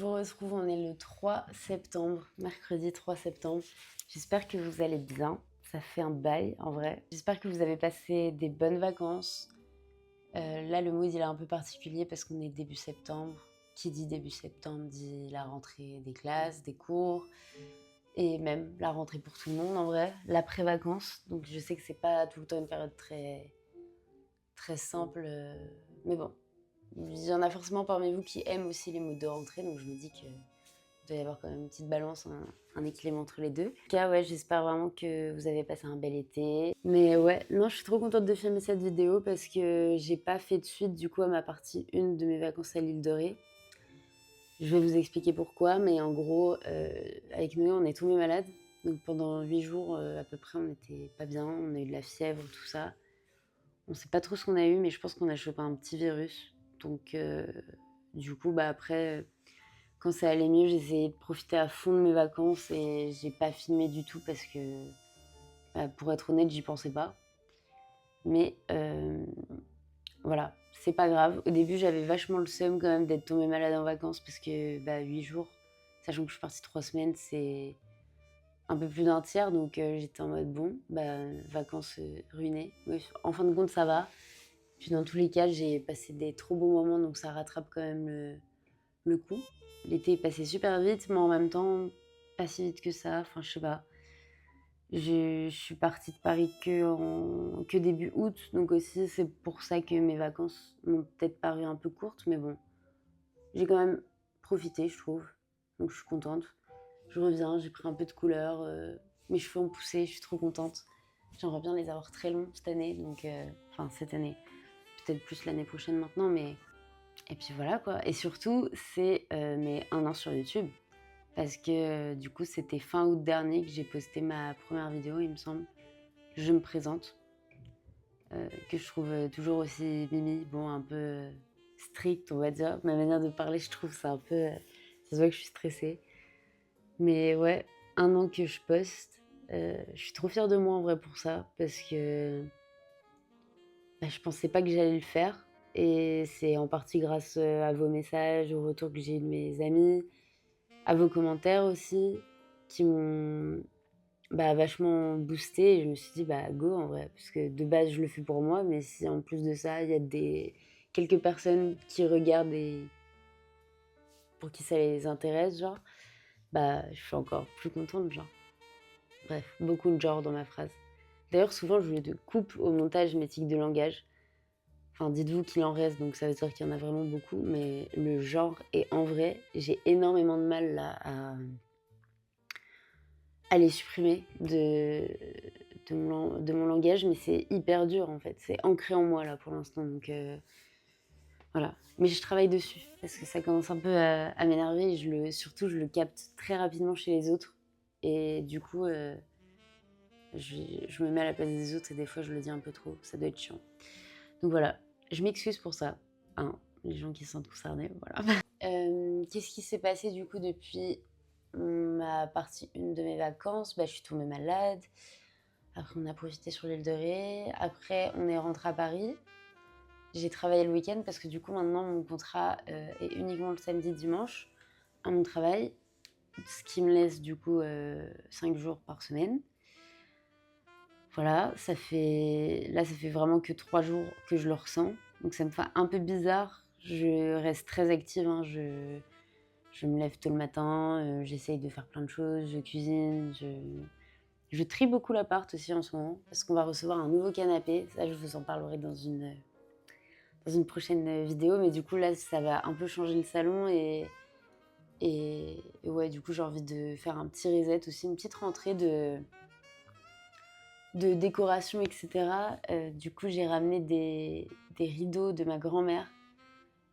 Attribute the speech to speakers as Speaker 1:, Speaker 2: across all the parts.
Speaker 1: vous retrouve, on est le 3 septembre, mercredi 3 septembre. J'espère que vous allez bien, ça fait un bail en vrai. J'espère que vous avez passé des bonnes vacances. Là, le mood il est un peu particulier parce qu'on est début septembre. Qui dit début septembre dit la rentrée des classes, des cours, et même la rentrée pour tout le monde en vrai, l'après-vacances. Donc je sais que c'est pas tout le temps une période très simple, mais bon. Il y en a forcément parmi vous qui aiment aussi les moods de rentrée, donc je me dis qu'il doit y avoir quand même une petite balance, un équilibre entre les deux. En tout cas, ouais, j'espère vraiment que vous avez passé un bel été. Mais ouais, non, je suis trop contente de filmer cette vidéo parce que j'ai pas fait de suite du coup à ma partie 1 de mes vacances à l'île de Ré. Je vais vous expliquer pourquoi, mais en gros, avec Noé, on est tombé malade. Donc pendant 8 jours à peu près, on n'était pas bien, on a eu de la fièvre, tout ça. On sait pas trop ce qu'on a eu, mais je pense qu'on a chopé un petit virus. Donc, du coup, après, quand ça allait mieux, j'ai essayé de profiter à fond de mes vacances et j'ai pas filmé du tout parce que, pour être honnête, j'y pensais pas. Mais voilà, c'est pas grave. Au début, j'avais vachement le seum quand même d'être tombée malade en vacances parce que 8 jours, sachant que je suis partie 3 semaines, c'est un peu plus d'un tiers. Donc, j'étais en mode bon, vacances ruinées. Mais en fin de compte, ça va. Puis dans tous les cas, j'ai passé des trop bons moments, donc ça rattrape quand même le coup. L'été est passé super vite, mais en même temps, pas si vite que ça. Enfin, je sais pas. Je suis partie de Paris que début août, donc aussi c'est pour ça que mes vacances m'ont peut-être paru un peu courtes, mais bon, j'ai quand même profité, je trouve. Donc je suis contente. Je reviens, j'ai pris un peu de couleur, mes cheveux ont poussé, je suis trop contente. J'aimerais bien les avoir très longs cette année, donc enfin cette année, peut-être plus l'année prochaine maintenant, mais et puis voilà quoi. Et surtout, c'est mes 1 an sur YouTube. Parce que du coup, c'était fin août dernier que j'ai posté ma première vidéo, il me semble. Je me présente, que je trouve toujours aussi mimi, bon, un peu stricte, on va dire. Ma manière de parler, je trouve ça un peu. Ça se voit que je suis stressée. Mais ouais, 1 an que je poste. Je suis trop fière de moi en vrai pour ça. Parce que je pensais pas que j'allais le faire. Et c'est en partie grâce à vos messages, aux retours que j'ai eu de mes amis, à vos commentaires aussi, qui m'ont vachement boosté. Et je me suis dit, go en vrai. Parce que de base, je le fais pour moi, mais si en plus de ça, il y a quelques personnes qui regardent et pour qui ça les intéresse, genre, je suis encore plus contente, genre. Bref, beaucoup de genre dans ma phrase. D'ailleurs, souvent, je coupe au montage mes tics de langage. Enfin, dites-vous qu'il en reste, donc ça veut dire qu'il y en a vraiment beaucoup, mais le genre est en vrai, j'ai énormément de mal là à les supprimer de mon langage, mais c'est hyper dur en fait. C'est ancré en moi là pour l'instant, donc voilà. Mais je travaille dessus parce que ça commence un peu à m'énerver et surtout je le capte très rapidement chez les autres. Et du coup, je me mets à la place des autres et des fois je le dis un peu trop. Ça doit être chiant. Donc voilà, je m'excuse pour ça. Hein, les gens qui se sentent concernés, voilà. Qu'est-ce qui s'est passé du coup depuis ma partie 1 de mes vacances? Je suis tombée malade. Après, on a profité sur l'île de Ré. Après, on est rentré à Paris. J'ai travaillé le week-end parce que du coup, maintenant, mon contrat est uniquement le samedi, dimanche à mon travail. Ce qui me laisse du coup 5 jours par semaine. Voilà, ça fait vraiment que 3 jours que je le ressens. Donc ça me fait un peu bizarre. Je reste très active, hein. Je me lève tôt le matin, j'essaye de faire plein de choses, je cuisine, je trie beaucoup l'appart aussi en ce moment, parce qu'on va recevoir un nouveau canapé. Ça, je vous en parlerai dans une prochaine vidéo, mais du coup là, ça va un peu changer le salon et ouais, du coup j'ai envie de faire un petit reset aussi, une petite rentrée de décoration, etc. Du coup, j'ai ramené des rideaux de ma grand-mère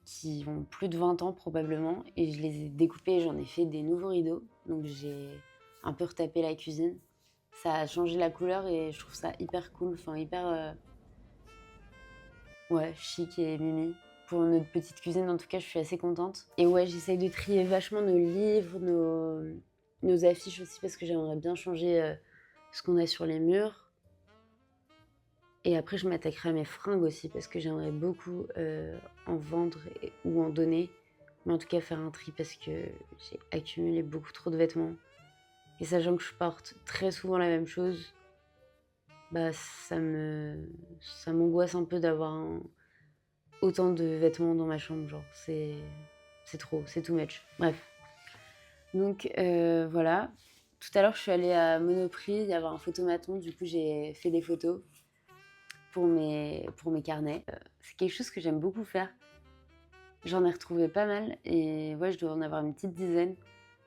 Speaker 1: qui ont plus de 20 ans probablement et je les ai découpés et j'en ai fait des nouveaux rideaux. Donc j'ai un peu retapé la cuisine. Ça a changé la couleur et je trouve ça hyper cool, enfin hyper ouais, chic et mimi. Pour notre petite cuisine, en tout cas, je suis assez contente. Et ouais, j'essaye de trier vachement nos livres, nos affiches aussi parce que j'aimerais bien changer ce qu'on a sur les murs. Et après, je m'attaquerai à mes fringues aussi parce que j'aimerais beaucoup en vendre ou en donner. Mais en tout cas, faire un tri parce que j'ai accumulé beaucoup trop de vêtements. Et sachant que je porte très souvent la même chose, bah ça m'angoisse un peu d'avoir autant de vêtements dans ma chambre. Genre, c'est trop, c'est too much. Bref. Donc voilà. Tout à l'heure, je suis allée à Monoprix, il y avait un photomaton, du coup j'ai fait des photos pour mes carnets. C'est quelque chose que j'aime beaucoup faire. J'en ai retrouvé pas mal et ouais, je dois en avoir une petite dizaine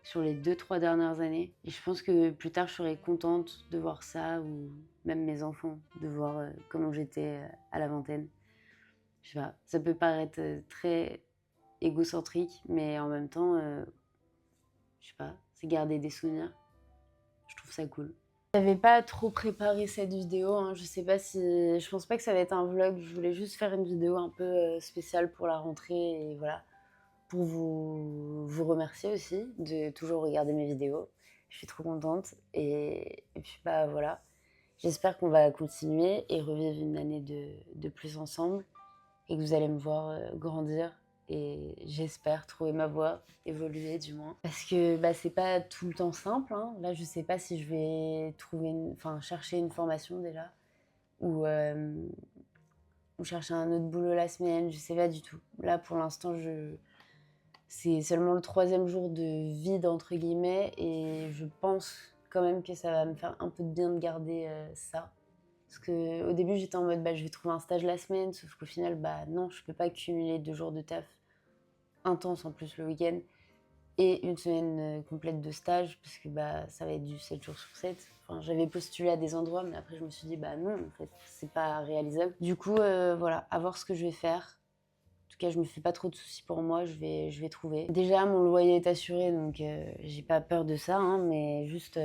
Speaker 1: sur les 2-3 dernières années. Et je pense que plus tard, je serais contente de voir ça ou même mes enfants, de voir comment j'étais à la vingtaine. Je sais pas, ça peut paraître très égocentrique, mais en même temps, je sais pas, c'est garder des souvenirs. Je trouve ça cool. J'avais pas trop préparé cette vidéo, hein. Je sais pas si... Je pense pas que ça va être un vlog, je voulais juste faire une vidéo un peu spéciale pour la rentrée et voilà. Pour vous remercier aussi de toujours regarder mes vidéos. Je suis trop contente et puis bah voilà. J'espère qu'on va continuer et revivre une année de plus ensemble et que vous allez me voir grandir et j'espère trouver ma voie, évoluer du moins. Parce que bah, c'est pas tout le temps simple, hein. Là, je sais pas si je vais chercher une formation déjà ou chercher un autre boulot la semaine, je sais pas du tout. Là, pour l'instant, c'est seulement le 3e jour de vide, entre guillemets, et je pense quand même que ça va me faire un peu de bien de garder ça. Parce qu'au début, j'étais en mode, bah, je vais trouver un stage la semaine, sauf qu'au final, bah non, je peux pas cumuler 2 jours de taf intense en plus le week-end et une semaine complète de stage, parce que bah, ça va être du 7 jours sur 7. Enfin, j'avais postulé à des endroits, mais après, je me suis dit, bah non, en fait, c'est pas réalisable. Du coup, voilà, à voir ce que je vais faire. En tout cas, je me fais pas trop de soucis pour moi, je vais trouver. Déjà, mon loyer est assuré, donc j'ai pas peur de ça, hein, mais juste,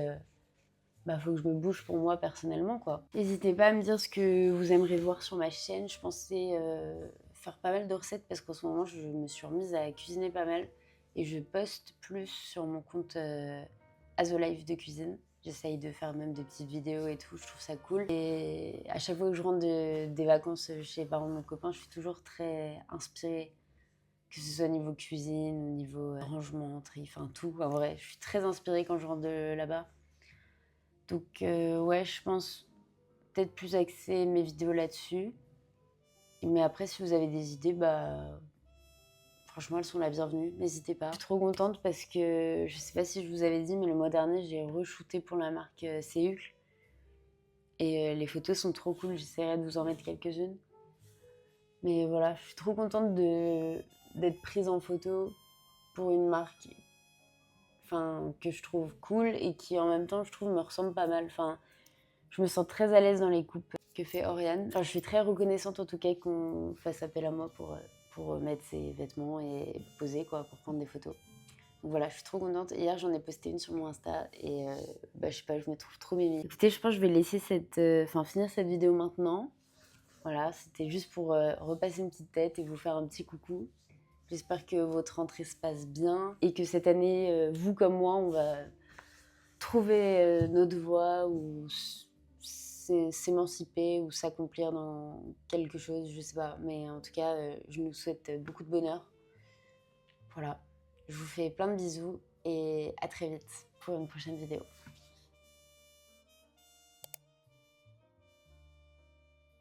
Speaker 1: bah, faut que je me bouge pour moi personnellement, quoi. N'hésitez pas à me dire ce que vous aimeriez voir sur ma chaîne. Je pensais faire pas mal de recettes parce qu'en ce moment, je me suis remise à cuisiner pas mal et je poste plus sur mon compte Azolife de cuisine. J'essaye de faire même des petites vidéos et tout, je trouve ça cool. Et à chaque fois que je rentre des vacances chez les parents de mon copain, je suis toujours très inspirée, que ce soit niveau cuisine ou niveau rangement, tri, enfin tout. En vrai, je suis très inspirée quand je rentre de là-bas. Donc ouais, je pense peut-être plus axer mes vidéos là-dessus. Mais après, si vous avez des idées, bah franchement, elles sont la bienvenue. N'hésitez pas. Je suis trop contente parce que je sais pas si je vous avais dit, mais le mois dernier, j'ai re-shooté pour la marque Céucle. Et les photos sont trop cool. J'essaierai de vous en mettre quelques-unes. Mais voilà, je suis trop contente d'être prise en photo pour une marque, enfin, que je trouve cool et qui en même temps, je trouve, me ressemble pas mal. Enfin, je me sens très à l'aise dans les coupes que fait Oriane. Enfin, je suis très reconnaissante en tout cas qu'on fasse appel à moi pour mettre ses vêtements et poser, quoi, pour prendre des photos. Donc voilà, je suis trop contente. Hier, j'en ai posté une sur mon Insta et bah, je sais pas, je me trouve trop mimi. Écoutez, je pense que je vais laisser finir cette vidéo maintenant. Voilà, c'était juste pour repasser une petite tête et vous faire un petit coucou. J'espère que votre rentrée se passe bien et que cette année, vous comme moi, on va trouver notre voie ou s'émanciper ou s'accomplir dans quelque chose, je sais pas. Mais en tout cas, je nous souhaite beaucoup de bonheur. Voilà, je vous fais plein de bisous et à très vite pour une prochaine vidéo.